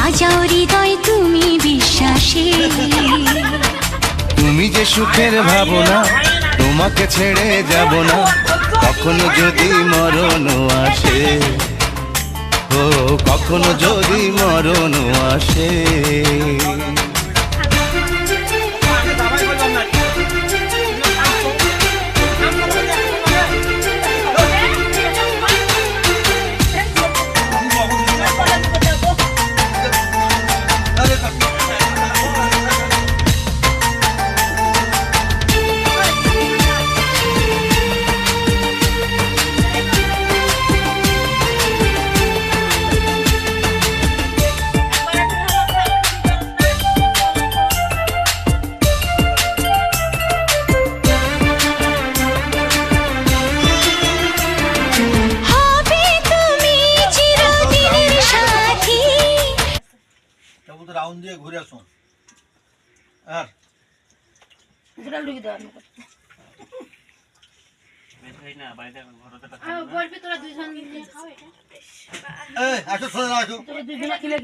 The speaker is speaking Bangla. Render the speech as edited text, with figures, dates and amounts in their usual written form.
সাজাও হৃদয় তুমি বিশ্বাসে। তুমি যে সুখের ভাবনা, তোমাকে ছেড়ে যাব না কখনো যদি মরণ আসে। ও কখনো যদি মরণ আসে। রাউন্ড দিয়ে ঘুরে আসুন। আর দুটা লুকি দাও না বেশি না বাইরে ঘরতে বলবি তোরা দুইজন মিলে খাও এটা। এই আসো, শোনো আসো। তোরা দুইজন খেলে